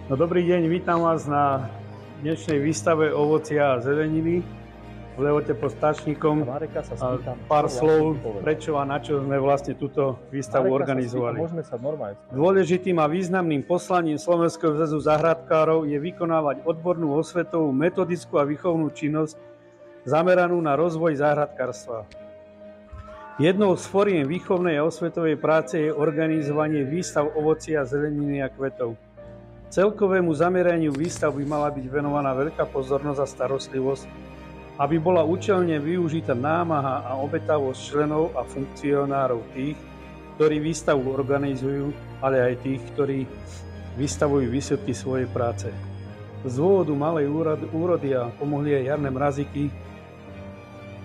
No, dobrý deň, vítam vás na dnešnej výstave ovocia a zeleniny v Lehote pod Stačníkom. Pár slov, prečo a na čo sme vlastne túto výstavu organizovali. Dôležitým a významným poslaním Slovenského zväzu záhradkárov je vykonávať odbornú, osvetovú, metodickú a výchovnú činnosť zameranú na rozvoj záhradkárstva. Jednou z foriem výchovnej a osvetovej práce je organizovanie výstav ovocia, zeleniny a kvetov. Celkovému zameraniu výstav by mala byť venovaná veľká pozornosť a starostlivosť, aby bola účelne využitá námaha a obetavosť členov a funkcionárov tých, ktorí výstavu organizujú, ale aj tých, ktorí vystavujú výsledky svojej práce. Z dôvodu malej úrody a pomohli aj jarné mraziky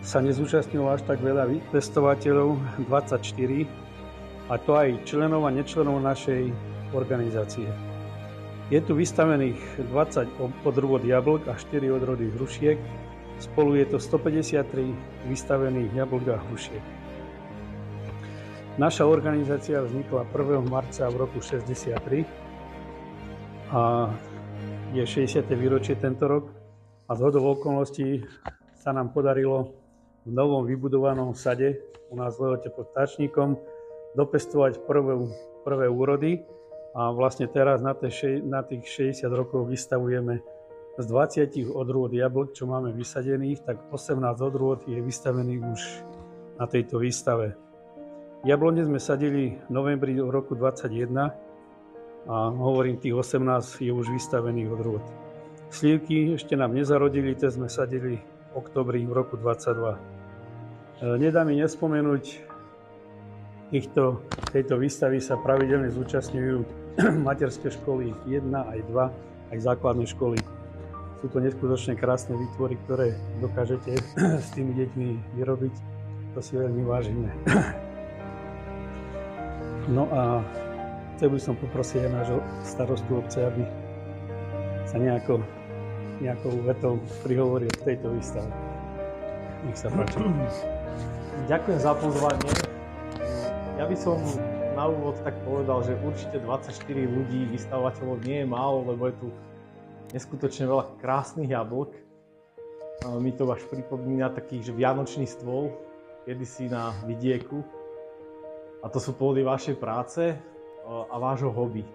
sa nezúčastnilo až tak veľa pestovateľov, 24, a to aj členov a nečlenov našej organizácie. Je tu vystavených 20 odrôd jablk a 4 odrody hrušiek. Spolu je to 153 vystavených jablk a hrušiek. Naša organizácia vznikla 1. marca v roku 1963 a je 60. výročie tento rok. A zhodou okolností sa nám podarilo v novom vybudovanom sade u nás v Lehote pod Stačníkom dopestovať prvé úrody. A vlastne teraz na tých 60 rokov vystavujeme z 20 odrôd jablk, čo máme vysadených, tak 18 odrôd je vystavených už na tejto výstave. Jablone sme sadili v novembri roku 2021 a hovorím, tých 18 je už vystavených odrôd. Slivky ešte nám nezarodili, tie sme sadili v októbri v roku 2022. Nedá mi nespomenúť, tejto výstavy sa pravidelne zúčastňujú materské školy 1 aj 2, aj základné školy. Sú to neskutočne krásne výtvory, ktoré dokážete s tými deťmi vyrobiť. To si veľmi vážime. No a chcel by som poprosiť aj nášho starostu obce, aby sa nejakou vetou prihovoril k tejto výstave. Nech sa páči. Ďakujem za pozvanie. Ja by som na úvod tak povedal, že určite 24 ľudí, vystavovateľov nie je málo, lebo je tu neskutočne veľa krásnych jablk. Mi to až pripomína taký, že vianočný stôl, kedysi na vidieku. A to sú plody vašej práce a vášho hobby.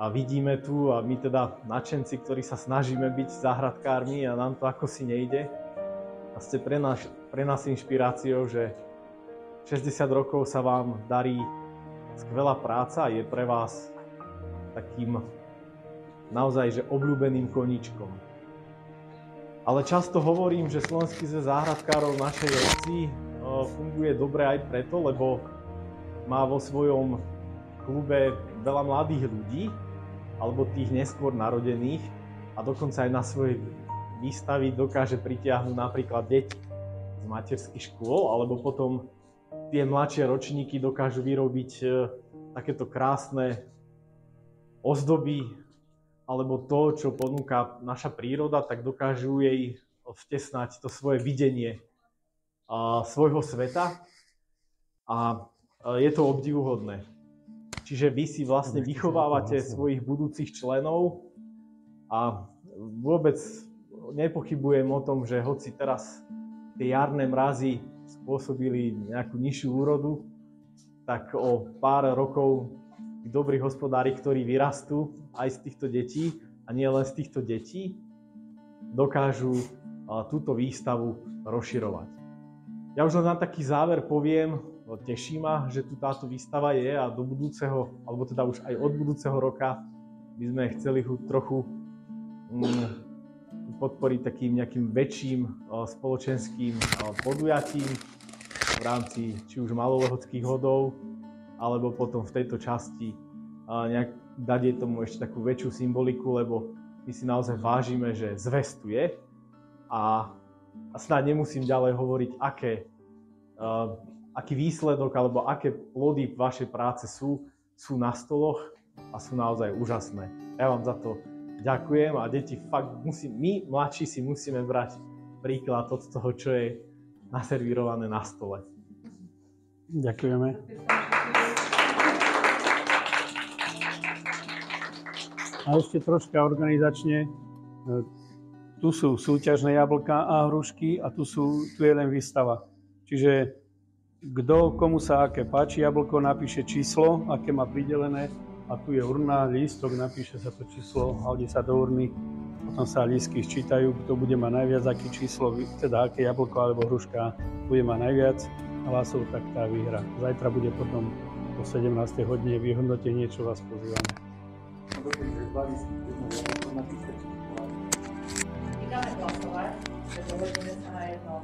A vidíme tu, a my teda nadšenci, ktorí sa snažíme byť záhradkármi a nám to ako si nejde. A ste pre nás inšpiráciou, že 60 rokov sa vám darí skvelá práca, je pre vás takým naozaj že obľúbeným koníčkom. Ale často hovorím, že Slovenský zväz záhradkárov v našej obci funguje dobre aj preto, lebo má vo svojom klube veľa mladých ľudí, alebo tých neskôr narodených, a dokonca aj na svoje výstavy dokáže pritiahnuť napríklad deti z materských škôl, alebo potom tie mladšie ročníky dokážu vyrobiť takéto krásne ozdoby, alebo to, čo ponúka naša príroda, tak dokážu jej vtesnať to svoje videnie svojho sveta, a je to obdivuhodné. Čiže vy si vlastne vychovávate svojich budúcich členov a vôbec nepochybujem o tom, že hoci teraz tie jarné mrazy spôsobili nejakú nižšiu úrodu, tak o pár rokov tí dobrí hospodári, ktorí vyrastú aj z týchto detí, a nie len z týchto detí, dokážu túto výstavu rozširovať. Ja už len na taký záver poviem, teší ma, že tu táto výstava je, a do budúceho, alebo teda už aj od budúceho roka by sme chceli trochu podporiť takým nejakým väčším spoločenským podujatím v rámci či už malolehockých hodov, alebo potom v tejto časti dať jej tomu ešte takú väčšiu symboliku, lebo my si naozaj vážime, že zvestuje, a snáď nemusím ďalej hovoriť, aký výsledok alebo aké plody vašej práce sú na stoloch a sú naozaj úžasné. Ja vám za to ďakujem, a deti fakt my mladší si musíme brať príklad od toho, čo je naservírované na stole. Ďakujeme. A ešte troška organizačne. Tu sú súťažné jablká a hrušky a tu je len výstava. Čiže komu sa aké páči jablko, napíše číslo, aké má pridelené a tu je urna, lístok, napíše sa to číslo, hodí sa do urny, potom sa lístky sčítajú, kto bude mať najviac, aké číslo, teda aké jablko alebo hruška bude mať najviac hlasov, tak tá vyhra. Zajtra bude potom o 17. hodine vyhodnotenie, čo vás pozývame. Dáme hlasovať, že dohodneme sa na jednom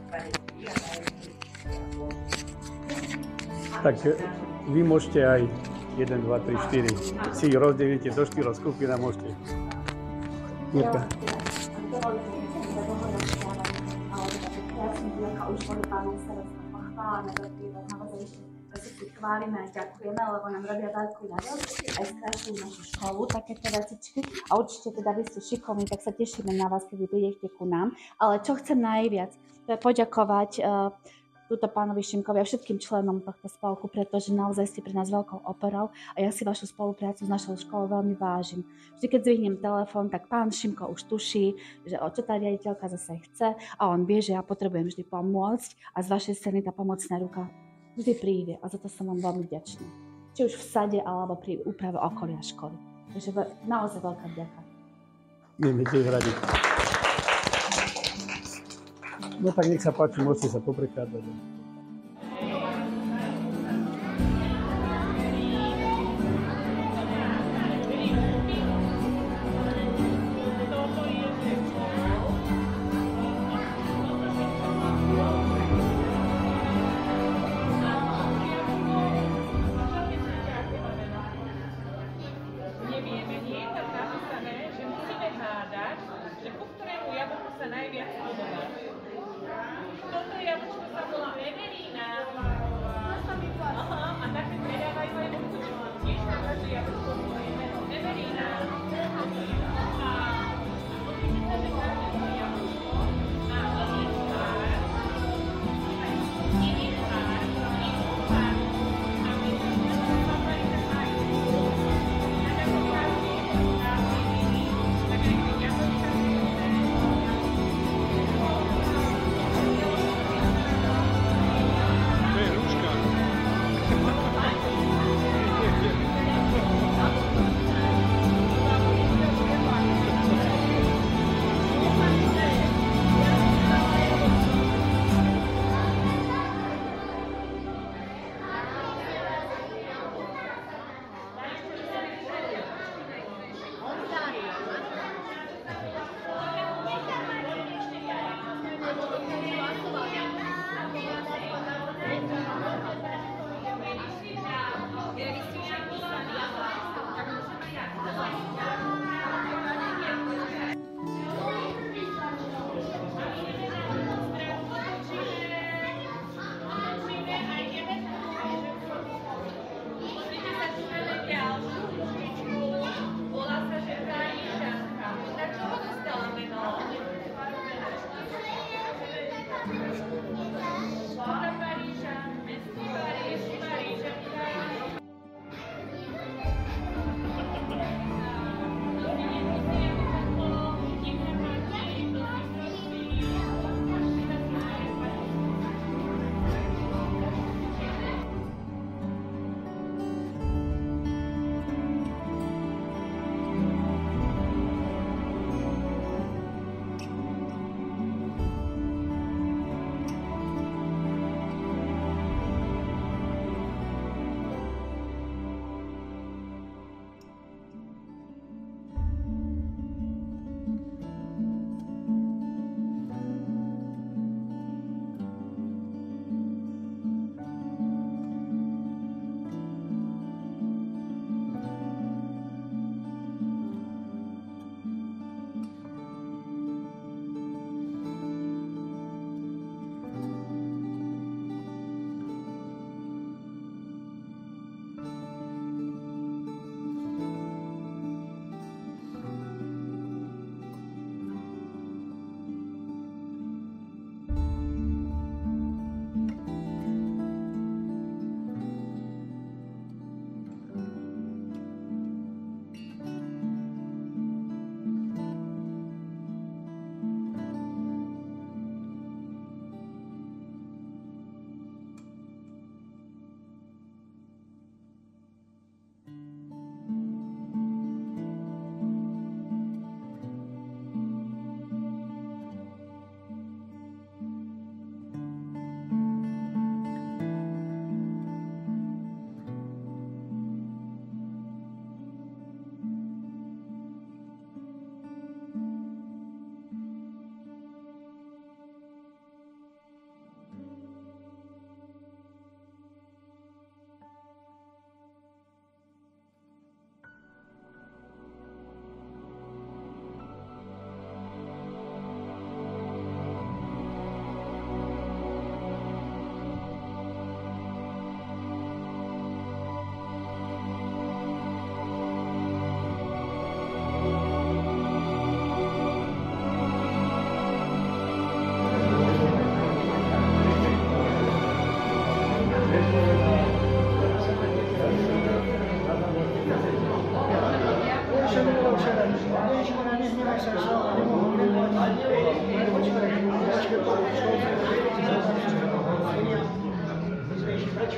stanici a na jednom. Tak vy môžete aj 1, 2, 3, 4 si rozdelíte do 4 skupín a môžete. Mirka. Už boli pánom starostom pochválené, že si chválime a ďakujeme, lebo nám robia veľkú radosť, aj skrašujú našu školu, takéto vecičky. A určite teda vy ste šikovní, tak sa tešíme na vás, keď prídete ku nám. Ale čo chcem najviac, to je poďakovať túto pánovi Šimkovi a všetkým členom tohto spolku, pretože naozaj ste pre nás veľkou oporou a ja si vašu spoluprácu s našou školou veľmi vážim. Vždy, keď zvihnem telefón, tak pán Šimko už tuší, že čo tá riaditeľka zase chce a on vie, že ja potrebujem vždy pomôcť a z vašej strany tá pomocná ruka vždy príde a za to som vám veľmi vďačná. Či už v sade, alebo pri úprave okolia školy. Takže naozaj veľká vďaka. Vieme tiež radi. No tak nech sa páči, môžete sa poprekádať. Nevieme, nie je tam napísané, že musíme hádať, že ku ktorému jablku sa najviac podobá. Toto jablčko sa volá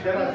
Teraz